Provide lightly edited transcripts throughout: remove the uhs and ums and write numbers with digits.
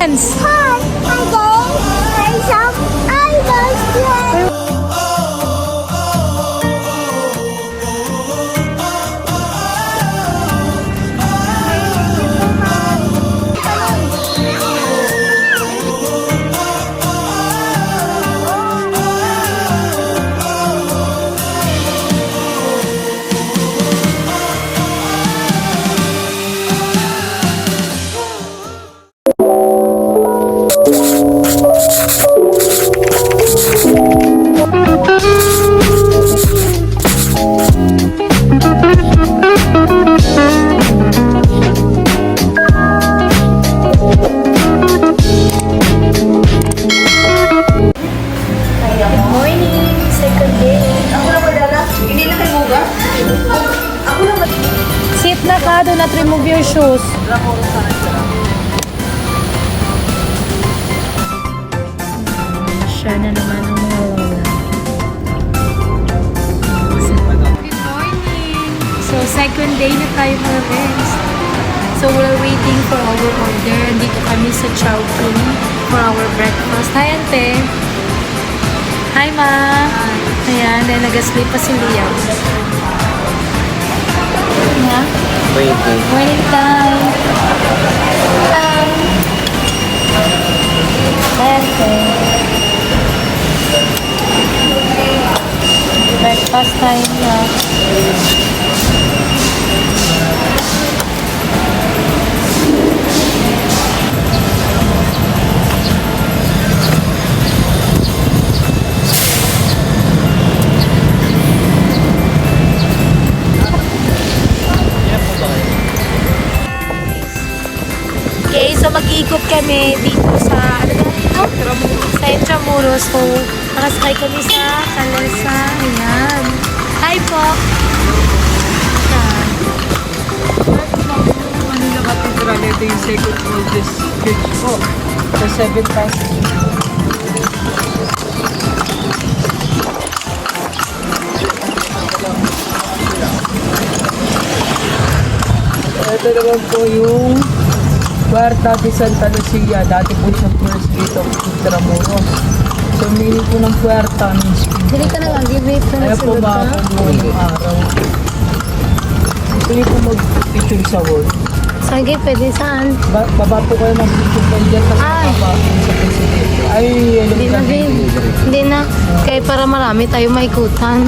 friends? Hi, I Sit na ka, do not remove your shoes. Siya na naman ang mga lola. Good morning! So, second day na tayo mga friends. So, we're waiting for our order. Dito kami sa Chowking for our breakfast. Hi, Ante! Hi, Ma! Ayan, dahil nag-sleep pa si Liam. Yeah? Waiting time. Okay. Breakfast time na. Okay, so mag-iikot kami dito sa sa Intramuros. So, nakasakay kami sa Calesa. Ayan. Hi po! Manila Cathedral, ito yung second oldest church po. Sa 7,000. Ito naman po yung Puerta de Santa Lucia. Dati po siyang first gate of Intramuros. So, meaning po ng Puerta means Dili ka na lang, give it na kaya po ba po yung araw. Ito yung po mag-picture sa wall. Sige, pwede saan? Baba po kayo mag-picture kayo dyan. Tapos Ay. baba sa presidente. Ay, Hindi na, babe. Hindi na. Kaya para marami tayo maikutan.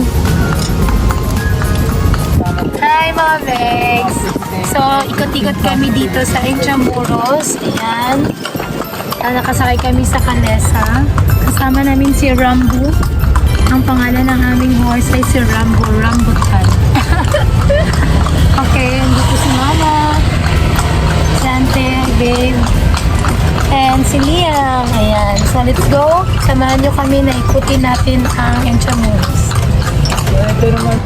Hi, mga Vex! So, ikot-ikot kami dito sa Intramuros. Ayan. Nakasakay kami sa Calesa. Kasama namin si Rambo. Ang pangalan ng aming horse ay si Rambo. Rambutan. Okay, dito si Mama. Sante, babe. And si Liam. Ayan. So, let's go. Samahan nyo kami na ikutin natin ang Intramuros. Ito naman.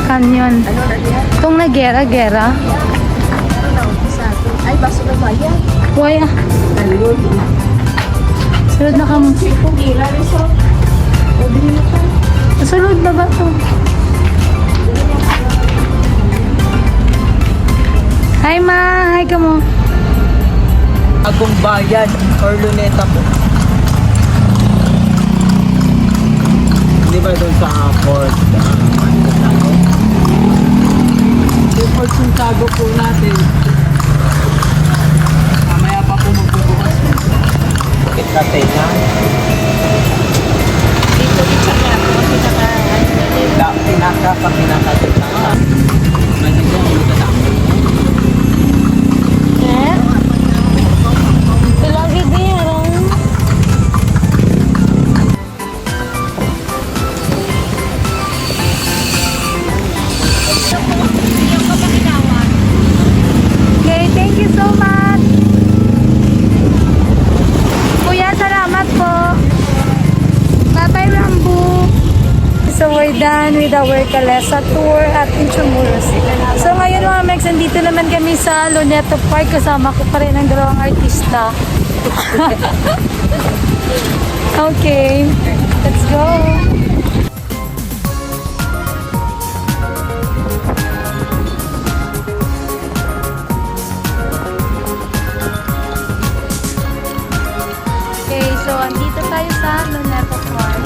Kanyon. Kung nagera-gera. Ay, baso na ba yan? Why ah? Sunod na ka mo. Kung ila rin so. Sunod na ba ito? Hi ma! Hi ka mo. Agong Bayan or Luneta po. Hindi ba doon sa port? Yung Port Santiago po natin. Mamaya pa po magbubukas. Bakit ka tenga? Dito din sa kaya Pinaka-pinaka-tenga. Manito ang lutatang. Eh? Lagi din. Okay, thank you so much. Kuya, salamat po. Bye-bye, Rambo. So, we're done with our Calesa tour at Intramuros. So, ngayon mga Mex, nandito naman kami sa Luneta Park. Kasama ko pa rin ang dalawang artista. Okay, let's go. tayo sa Luneta Park.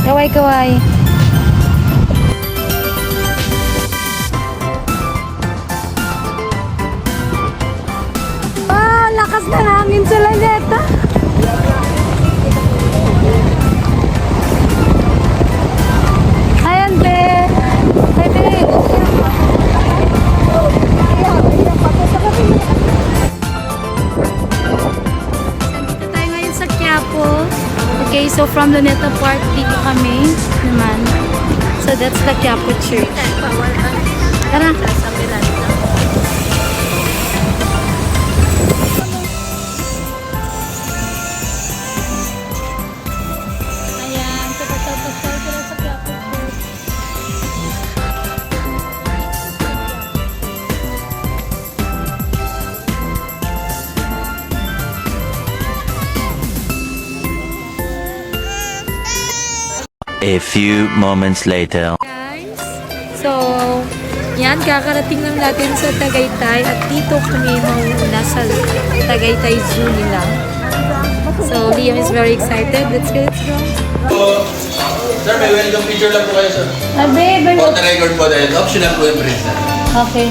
Kaway-kaway. Ah, lakas ng hangin sa Luneta. Hi, Ante. Hi, babe. Nandito tayo ngayon sa Quiapo. Okay, so from Luneta Park, dito kami naman. So that's the Quiapo Church. Tara. Ayan, so pasal-pasal sila sa Quiapo Church. A few moments later. Guys, so yan, kakarating lang natin sa Tagaytay at dito kami mauuna sa Tagaytay Zoo nila. So Liam is very excited. Let's go, let's go. Sir, may welcome picture lang po kayo, sir. Babe, For the record po dahil optional po yung print, sir. okay.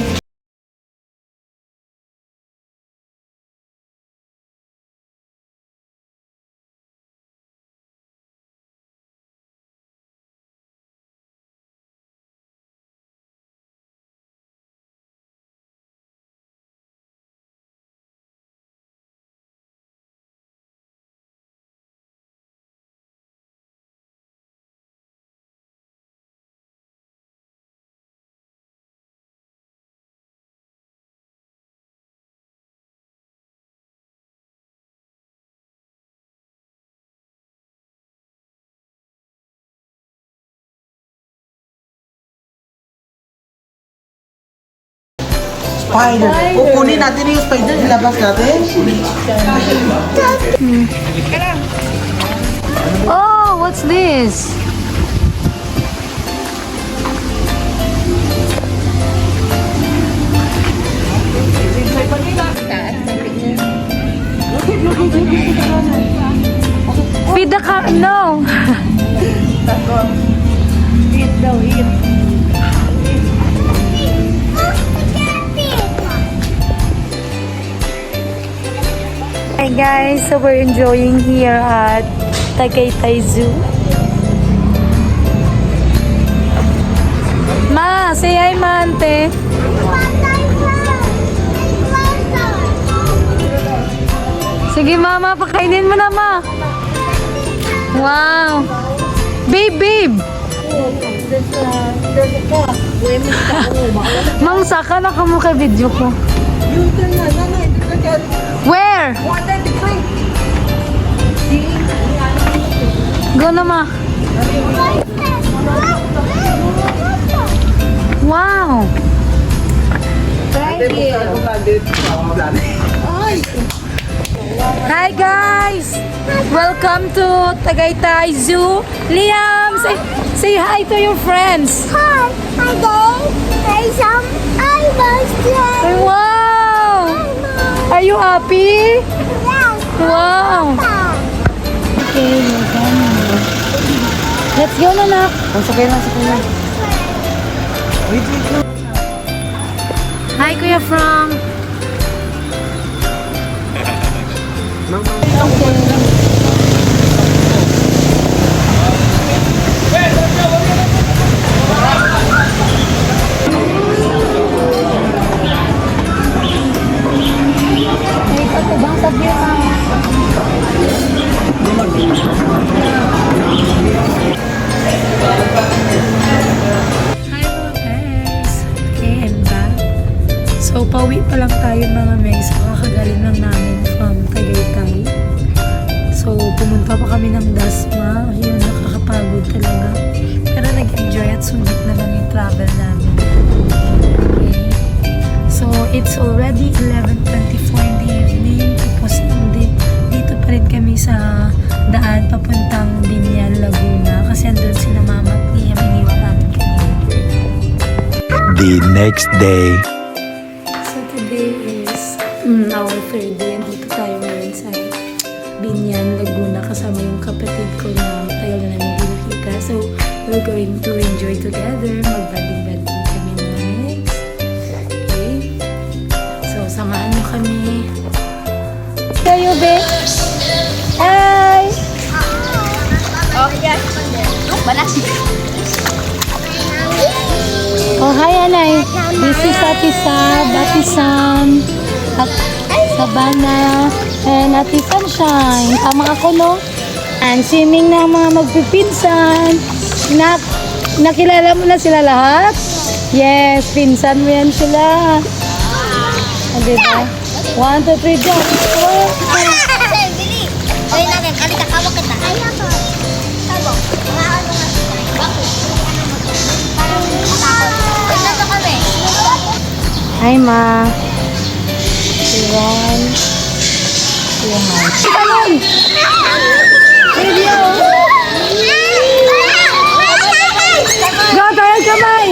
Spider. Kukunin natin yung spider, ilabas natin. Oh, what's this? Feed the car. No. Hi guys, so we're enjoying here at Tagaytay Zoo. Ma, say hi, ma, ante. Sige, mama, pakainin mo na, ma. Wow. Babe, babe. Mang saka na kamukha video ko. Where? Go na, ma. Wow. Hi guys! Welcome to Tagaytay Zoo. Liam, say hi to your friends. Hi, hi guys. There's some animals there. Wow! Are you happy? Yeah. Wow! Okay, we're done. Let's go na, nak. Sakay na. Hi, Kuya Frank. Hi mga guys! Okay, I'm back. So, pauwi pa lang tayo mga megs. Kakagaling lang namin from Tagaytay. So, pumunta pa kami ng Dasma. Yun, nakakapagod talaga. Pero nag-enjoy at sumit naman yung travel namin. Okay. So, it's already 11:24 in the evening. Tapos, dito pa rin kami sa daan papuntang Binyan, Laguna. Kasi andun sila mama at Liam, iniwan namin kanina. the next day. So today is our third day. Andito tayo ngayon sa Binyan, Laguna kasama yung kapatid ko na matagal na namin binakita. So we're going to enjoy together. Magbanding-banding kami next. Okay? So samahan mo kami. Kayo, be? Hi! Oh, hi, Anay. This is Ate Sab, Ate Sam, at Sabana, and Ate Sunshine. Tama ako, no? And swimming ng mga magpipinsan. Nakilala mo na sila lahat? Yes, pinsan mo yan sila. O, diba? 1, 2, 3, jump. Bili. Ay natin, alika, kawak kita. Ay, ako. Tabo. Nandito kami. Hi, Ma. Iwan. Iwan. Talon! Video! Go, tayo kamay!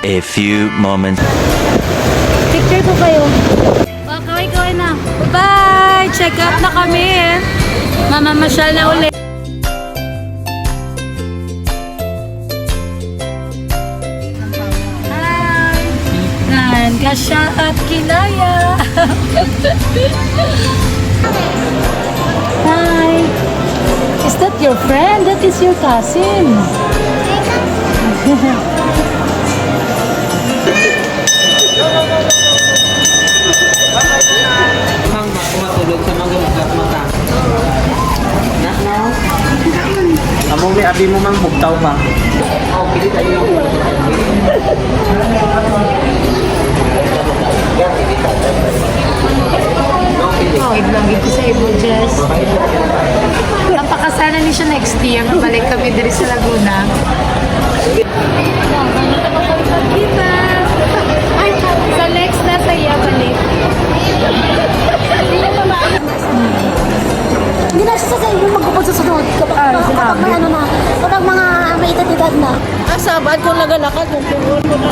A few moments. Picture ko kayo. Oh, kaway-kaway na. Bye-bye! Check out na kami. Mamamasyal na ulit. Hi! Yan, Kasya at Kinaya. Hi! Is that your friend? That is your cousin. Mang matulog sa mga magkat mata. Now, among may abi mo mang bugtaw pa. Oh, pili tayo. Oh, iblog ito sa Ibo Jess. Napakasana ni siya next year. Mabalik kami diri sa Laguna. Kita. Ay, sa next na sa iya balik. Hindi na siya sa inyo magkupag sa sunod. Kapag may ano na, kapag mga may edad na. Ah, sabad kung nagalakad kung puron mo na.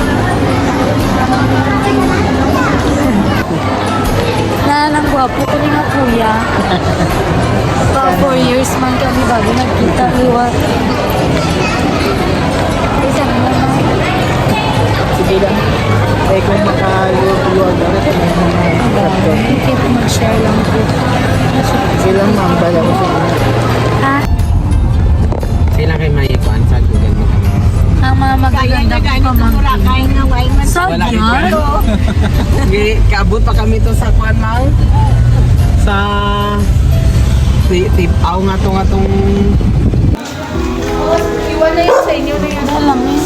Nalang gwapo ko rin nga kuya. About 4 years man kami bago nagkita. Iwa. Isang mo na. Sige lang. Eh, kung makaluwag na rin, Hindi ko mag-share lang po. sige lang, ma'am. Bala ko sa inyo. Ha? Sila kay Maya ko, ansal ko ganun kami. Ang mga magaganda ko pamangkin. So, yun. Sige, kaabot pa kami to sa kuan, ma'am. Sa tipaw nga tong Iwan na yun sa inyo na yun. Wala lang eh.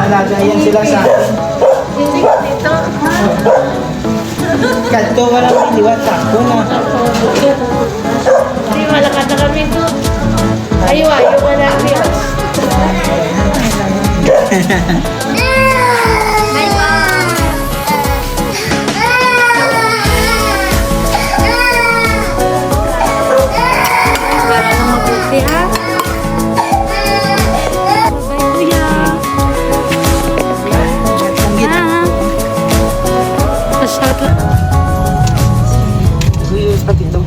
Malagayan sila sa akin. Kanto wala may liwat ako na. Hindi, malakad na kami to. Ayaw ka na. Para na mabuti ha. Bye kuya. Ha? Pasyat lang. Suyos pati ito.